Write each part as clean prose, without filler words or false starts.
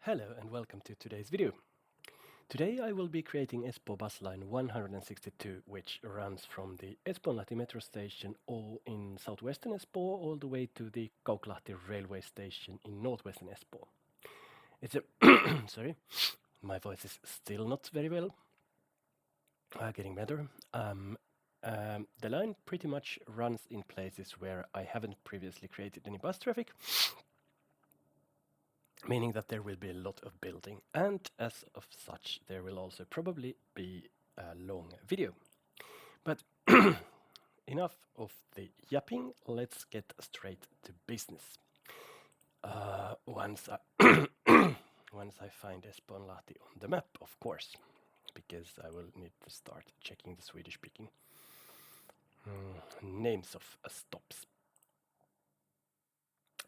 Hello and welcome to today's video. Today I will be creating Espoo bus line 162, which runs from the Espoonlahti metro station all in southwestern Espoo all the way to the Kauklahti railway station in northwestern Espoo. It's a sorry, my voice is still not very well. Getting better. The line pretty much runs in places where I haven't previously created any bus traffic, meaning that there will be a lot of building, and as of such there will also probably be a long video. But enough of the yapping, let's get straight to business. Once I find Espoonlahti on the map, of course, because I will need to start checking the Swedish speaking names of stops.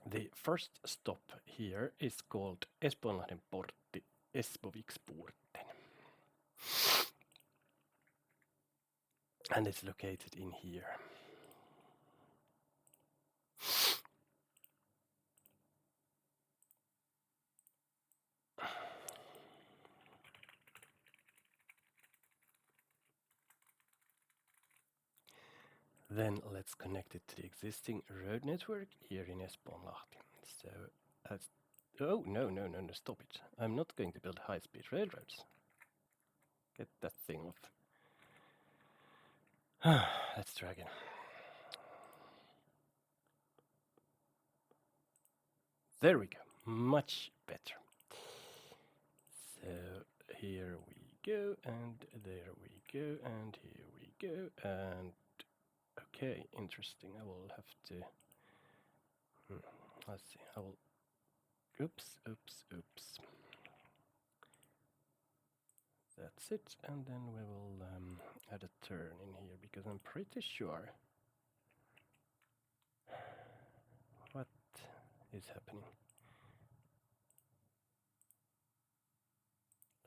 The first stop here is called Espoonlahden portti, Espoviksporten. And it's located in here. Then let's connect it to the existing road network here in Espoonlahti. So that's... Oh, no, stop it. I'm not going to build high-speed railroads. Get that thing off. Let's try again. There we go. Much better. So here we go, and there we go, and here we go, and okay, interesting. I will have to... let's see. I will... Oops. That's it, and then we will add a turn in here, because I'm pretty sure... What is happening?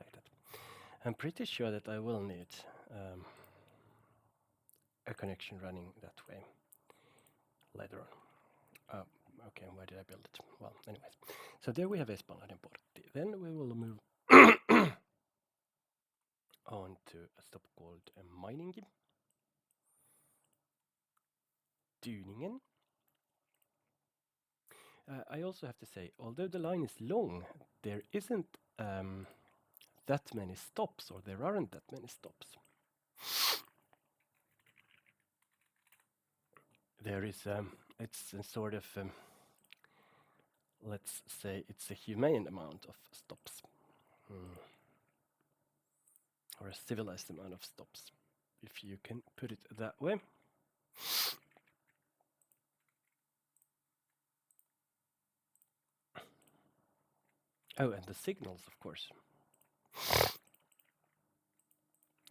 Like that. I'm pretty sure that I will need a connection running that way later on. Okay, why did I build it? Well, anyways. So there we have Espoonlahden portti. Then we will move on to a stop called Miningi. Dyningen. I also have to say, although the line is long, there isn't that many stops, or there aren't that many stops. There is, it's a sort of, let's say it's a humane amount of stops. Or a civilized amount of stops, if you can put it that way. Oh, and the signals, of course.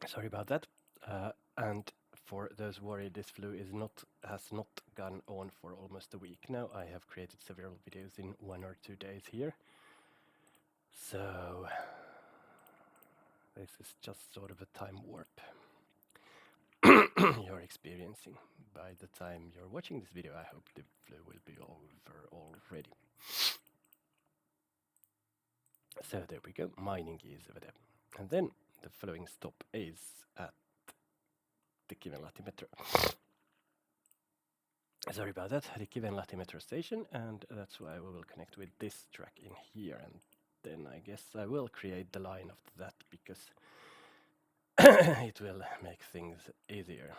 Sorry about that. And for those worried, this flu has not gone on for almost a week now. I have created several videos in 1 or 2 days here. So this is just sort of a time warp you're experiencing. By the time you're watching this video, I hope the flu will be over already. So there we go, Miningi is over there. And then the following stop is at the Kivenlahti metro. Sorry about that, the Kivenlahti metro station, and that's why we will connect with this track in here, and then I guess I will create the line after that, because it will make things easier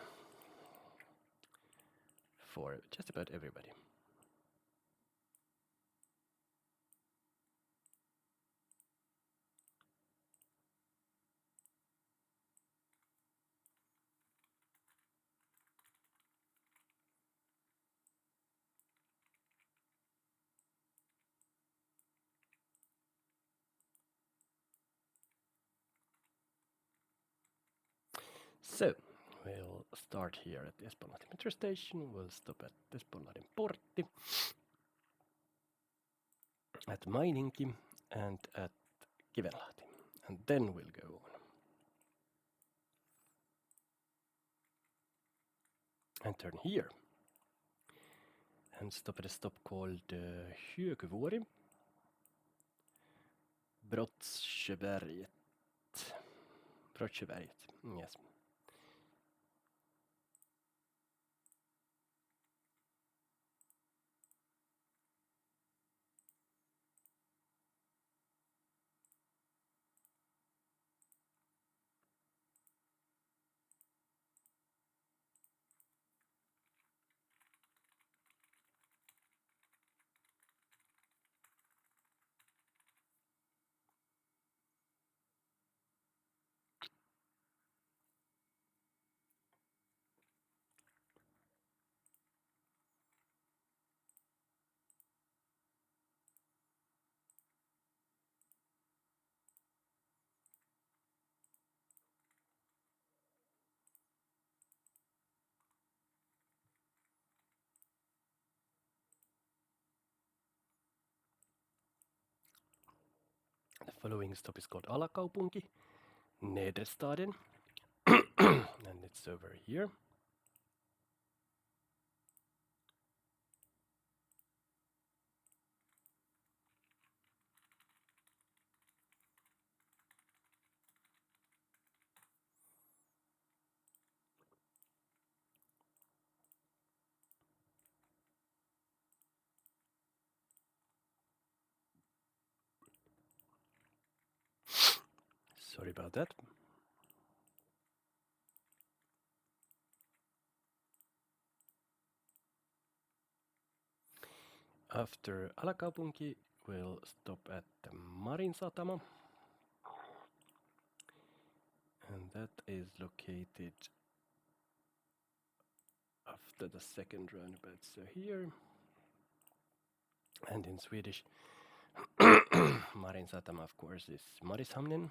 for just about everybody. So we'll start here at the Espoonlahti metro station, we'll stop at Espoonlahden portti, at Miningi, and at Kivenlahti, and then we'll go on. And turn here, and stop at a stop called Hyökyvuori. Brottsjöberget. Brottsjöberget, yes. The following stop is called Alakaupunki, Nederstaden, and it's over here. Sorry about that. After Alakaupunki, we'll stop at the Marinsatama, and that is located after the second roundabout, so here. And in Swedish, Marinsatama, of course, is Marishamnen.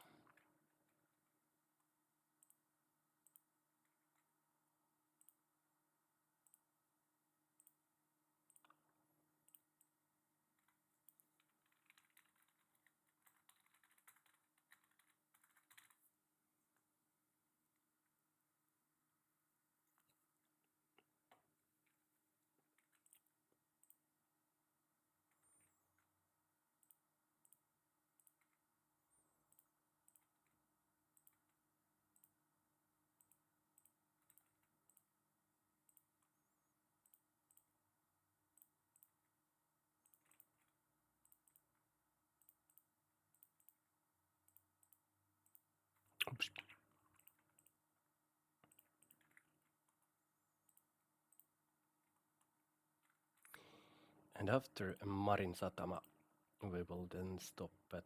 Oops. And after Marinsatama, we will then stop at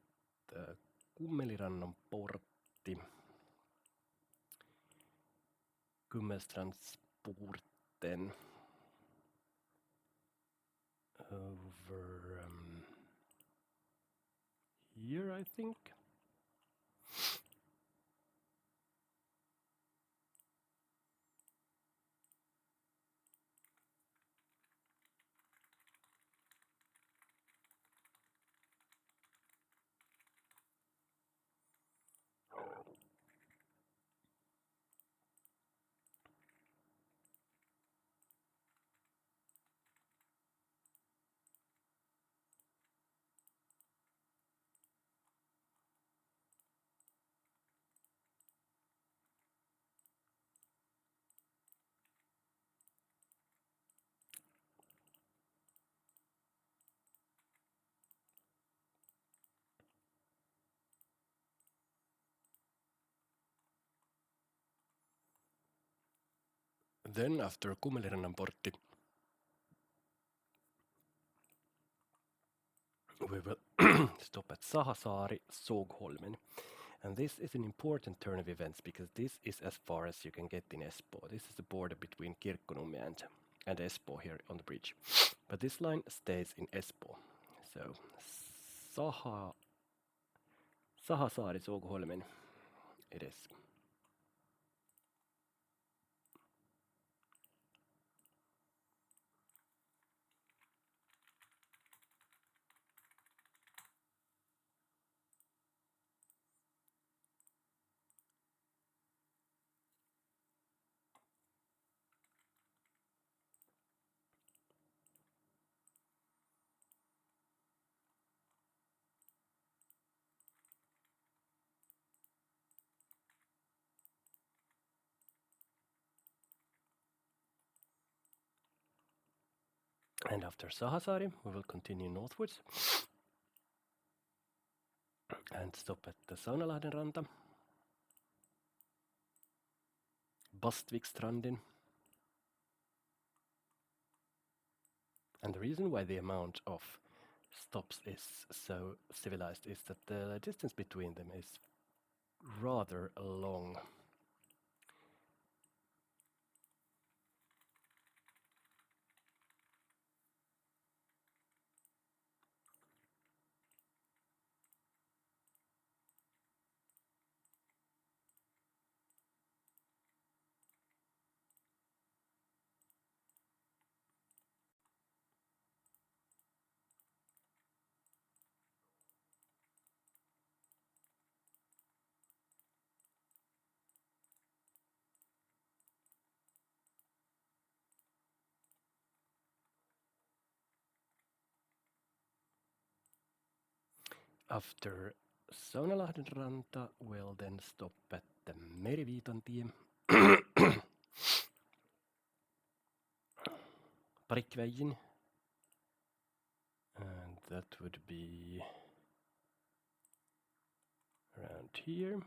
the Kummelirannan portti, Kummelstrandsporten, over here, I think. Then after Kummelirannan portti, we will stop at Sahasaari, Sågholmen. And this is an important turn of events because this is as far as you can get in Espoo. This is the border between Kirkkonummi and Espoo here on the bridge. But this line stays in Espoo. So Sahasaari, Sågholmen it is. And after Sahasaari, we will continue northwards and stop at the Saunalahden ranta, Bastvikstrandin. And the reason why the amount of stops is so civilized is that the distance between them is rather long. After Saunalahden ranta, we'll then stop at the Meriviitantie, Parikväin, and that would be around here.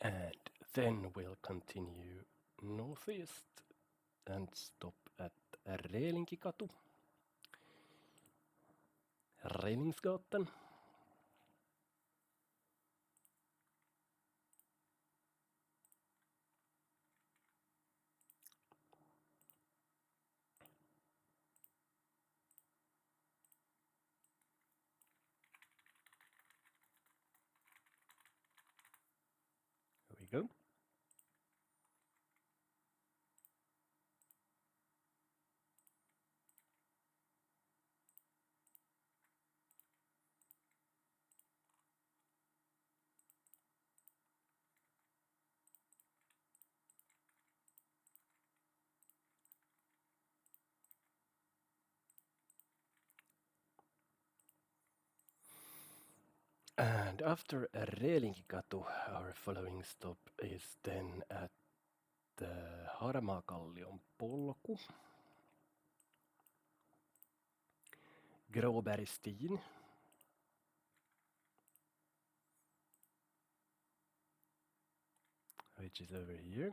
And then we'll continue northeast and stop at Reelinkikatu, Reilingsgatan. Here we go. And after Reelinkikatu, our following stop is then at the Haramakallion polku, Gråbergstien, which is over here.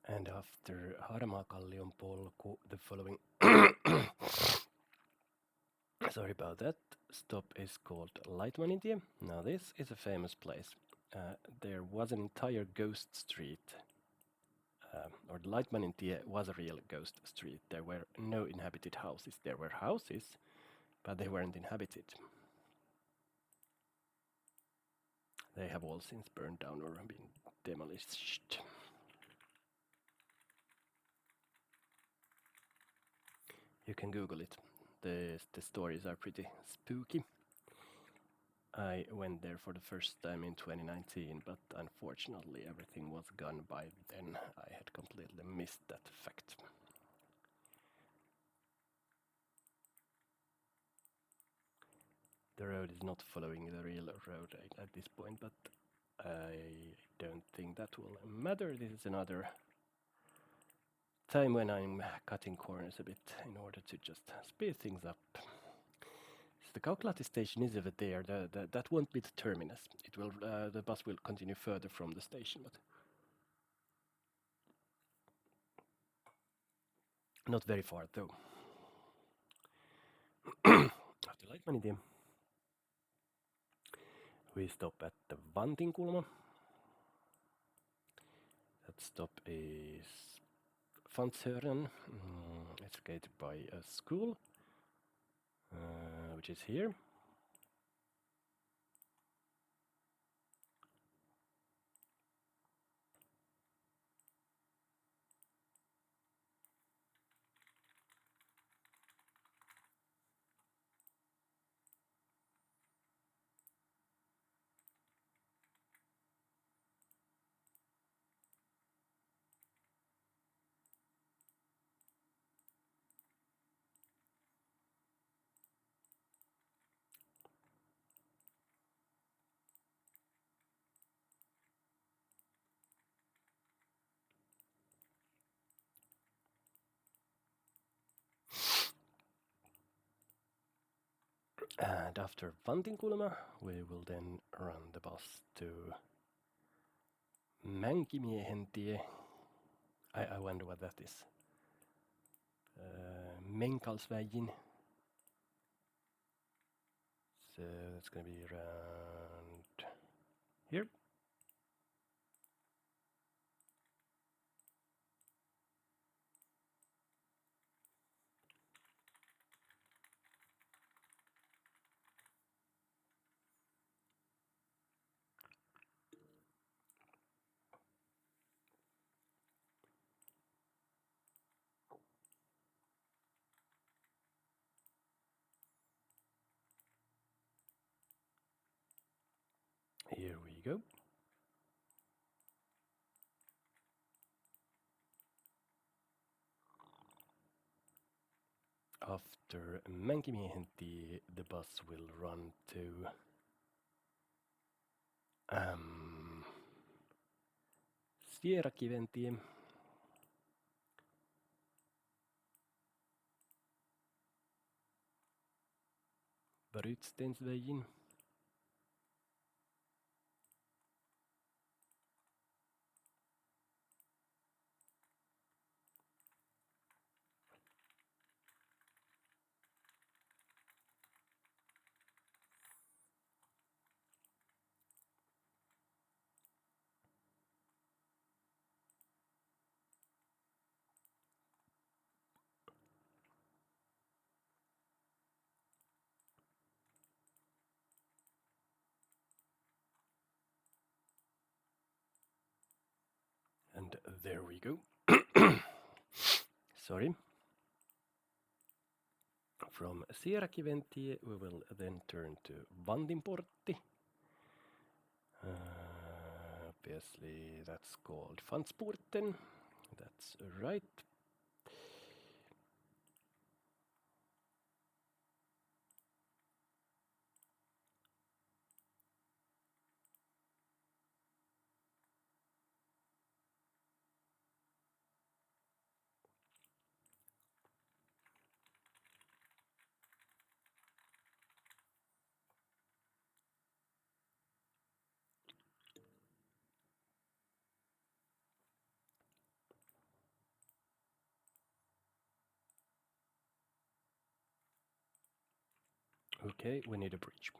And after Haramakallion polku, the following sorry about that, stop is called Lightmanintie. Now this is a famous place. There was an entire ghost street, or Lightmanintie was a real ghost street. There were no inhabited houses. There were houses, but they weren't inhabited. They have all since burned down or been demolished. You can Google it. The stories are pretty spooky. I went there for the first time in 2019, but unfortunately everything was gone by then. I had completely missed that fact. The road is not following the real road at this point, but I don't think that will matter. This is another time when I'm cutting corners a bit in order to just speed things up. So the Kauklahti station is over there. That won't be the terminus. It will. The bus will continue further from the station, but not very far though. After Laikmanitie, we stop at the Vantinkulma. That stop is Fanshören. It's gated by a school, which is here. And after Vantinkulma, we will then run the bus to Mänkimiehentie. I wonder what that is. Menkalsvägen. So that's going to be around here. Here we go. After Mänkimiehentie, the bus will run to Sierakiventie. Brutstensvägen. And there we go. Sorry. From Sierakiventie, we will then turn to Vantinportti. Obviously, that's called Fansporten. That's right. Okay, we need a bridge.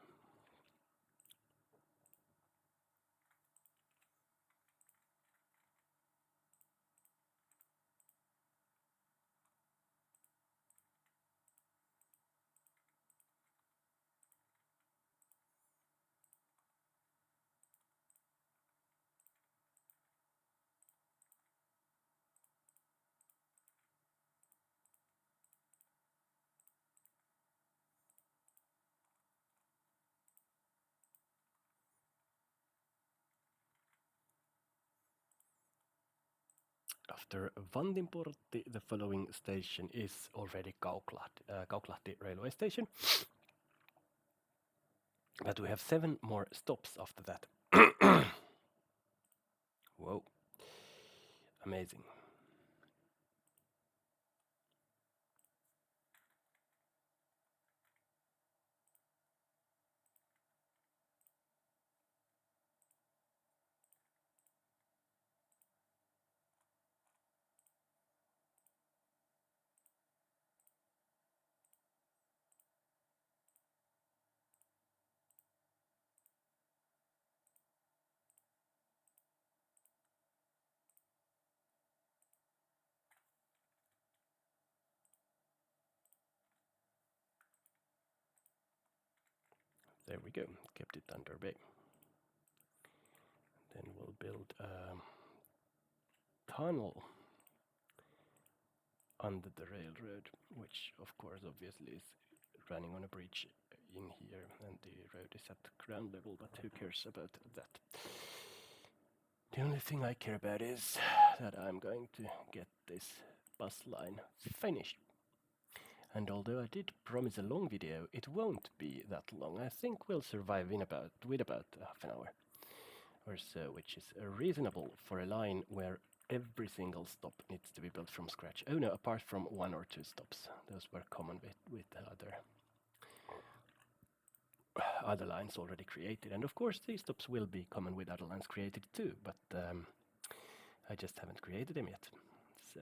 After Vantinportti, the following station is already Kauklahti railway station. But we have 7 more stops after that. Whoa, amazing. There we go, kept it under bay. Then we'll build a tunnel under the railroad, which of course obviously is running on a bridge in here, and the road is at ground level, but who cares about that? The only thing I care about is that I'm going to get this bus line finished. And although I did promise a long video, it won't be that long. I think we'll survive with about half an hour or so, which is reasonable for a line where every single stop needs to be built from scratch. Oh no, apart from 1 or 2 stops. Those were common with other lines already created. And of course these stops will be common with other lines created too, but I just haven't created them yet. So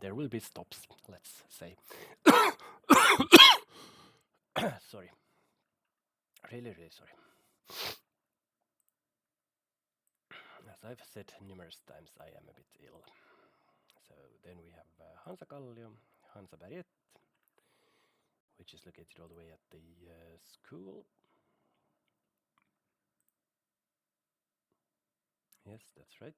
there will be stops, let's say. Sorry. Really, really sorry. As I've said numerous times, I am a bit ill. So then we have Hansakallio, Hansaberget, which is located all the way at the school. Yes, that's right.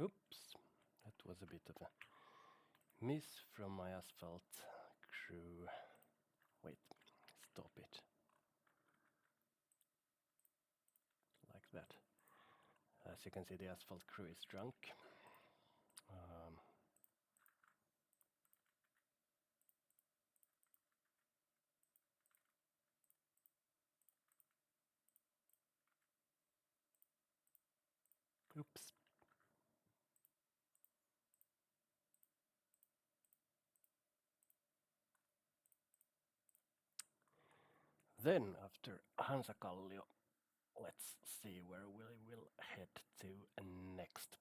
Oops, that was a bit of a miss from my asphalt crew. Wait, stop it. Like that. As you can see, the asphalt crew is drunk. Oops. Then, after Hansakallio, let's see where we will head to next.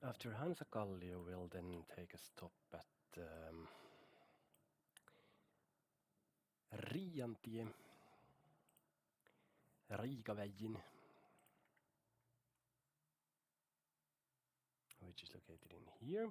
After Hansakallio, we'll then take a stop at Riiantie, Riikaväjin, which is located in here.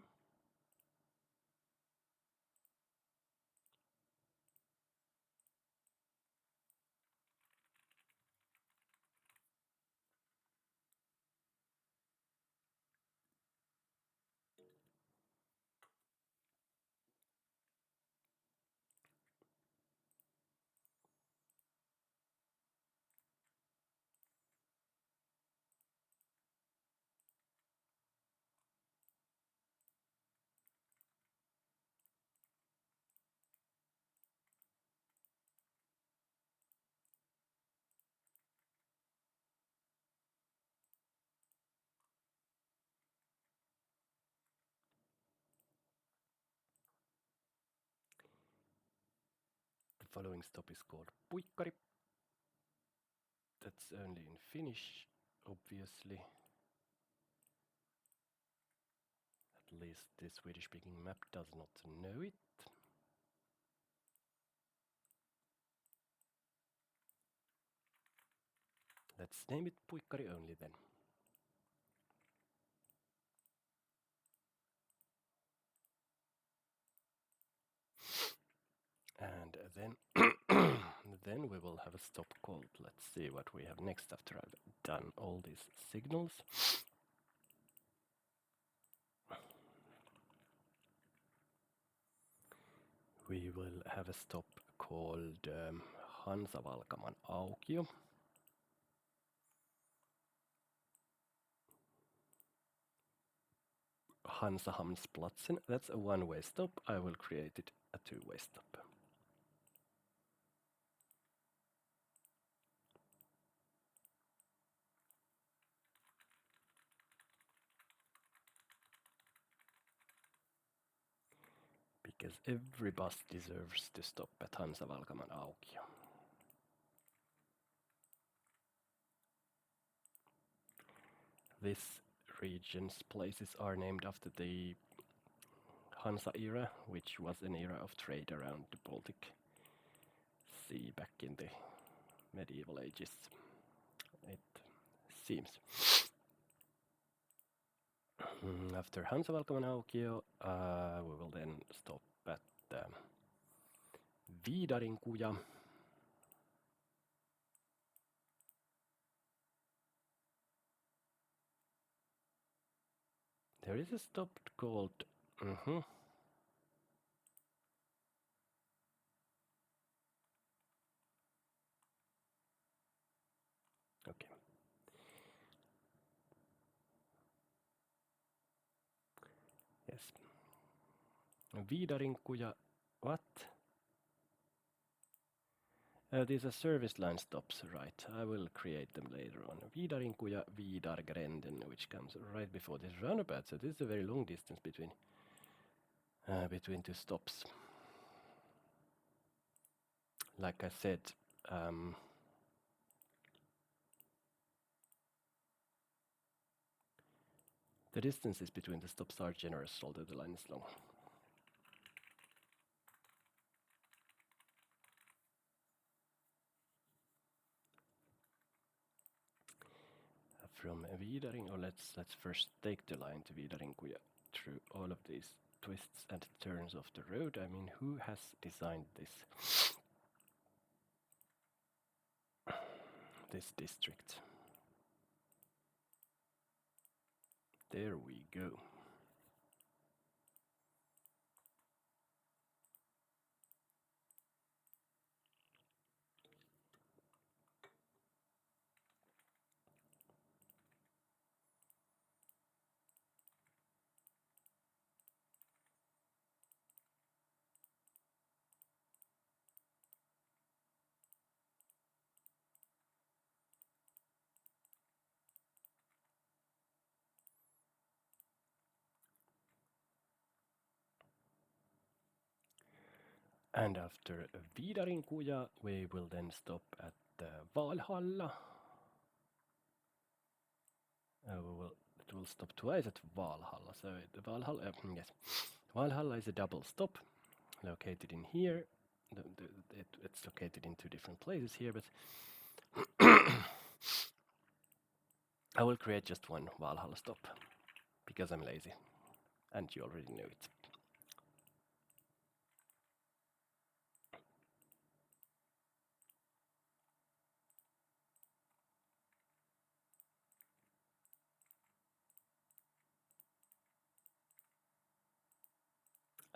The following stop is called Puikkari. That's only in Finnish, obviously. At least the Swedish-speaking map does not know it. Let's name it Puikkari only then. And then we will have a stop called. Let's see what we have next after I've done all these signals. we will have a stop called Hansa-Valkaman Aukio. Hansahamnsplatsen, that's a one-way stop. I will create it a two-way stop. Because every bus deserves to stop at Hansa-Valkaman Aukio. This region's places are named after the Hansa era, which was an era of trade around the Baltic Sea back in the medieval ages, it seems. After Hansa-Valkaman Aukio, we will then stop at Viidarinkuja. There is a stop called Okay. Yes. Viidarinkuja. What? These are service line stops, right? I will create them later on. Viidarinkuja, Viidargrenden, which comes right before this roundabout. So this is a very long distance between two stops. Like I said, the distances between the stops are generous, although the line is long. From Viidaring, or let's first take the line to Viidarinkuja through all of these twists and turns of the road. I mean, who has designed this district? There we go. And after Viidarinkuja, we will then stop at Valhalla. It will stop twice at Valhalla. So the Valhalla, yes, Valhalla is a double stop, located in here. It's located in two different places here, but I will create just one Valhalla stop because I'm lazy, and you already know it.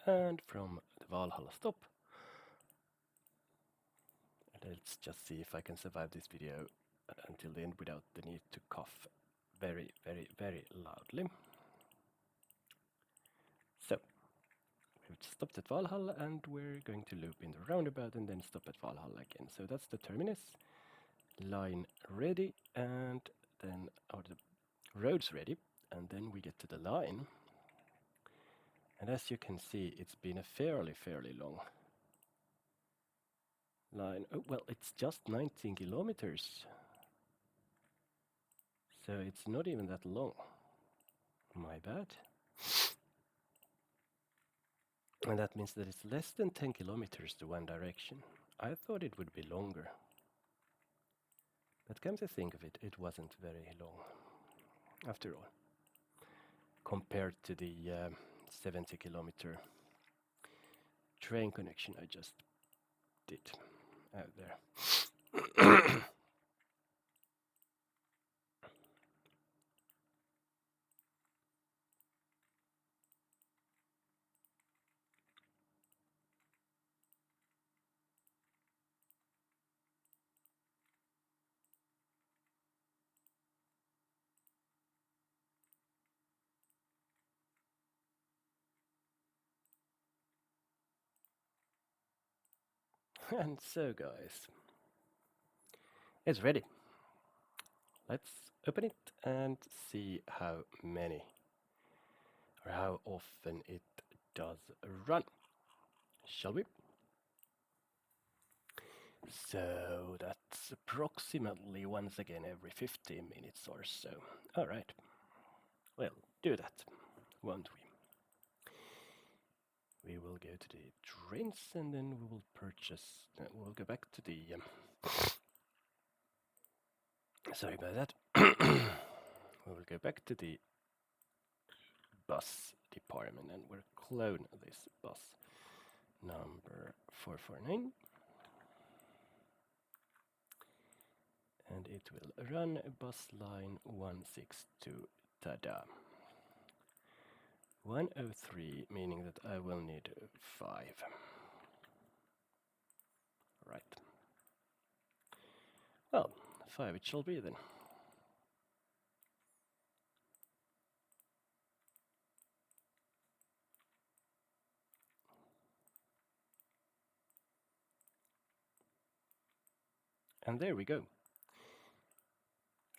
And from the Valhalla stop, let's just see if I can survive this video until the end without the need to cough very, very, very loudly. So, we've stopped at Valhalla and we're going to loop in the roundabout and then stop at Valhalla again. So that's the terminus, line ready, and then the road's ready, and then we get to the line. And as you can see, it's been a fairly long line. Oh, well, it's just 19 kilometers. So it's not even that long. My bad. And that means that it's less than 10 kilometers to one direction. I thought it would be longer. But come to think of it, it wasn't very long, after all, compared to the 70 kilometer train connection I just did out there. And so guys, it's ready. Let's open it and see how many or how often it does run. Shall we? So that's approximately once again every 15 minutes or so. Alright, well, do that, won't we? We will go to the trains and then we will purchase. We'll go back to the. Sorry about that. We will go back to the bus department and we'll clone this bus number 449. And it will run bus line 162. Tada! 103, meaning that I will need 5. Right. Well, 5 it shall be then. And there we go.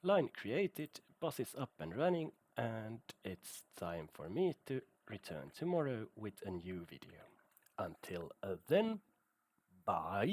Line created, bus is up and running, and it's time for me to return tomorrow with a new video. Until then, bye!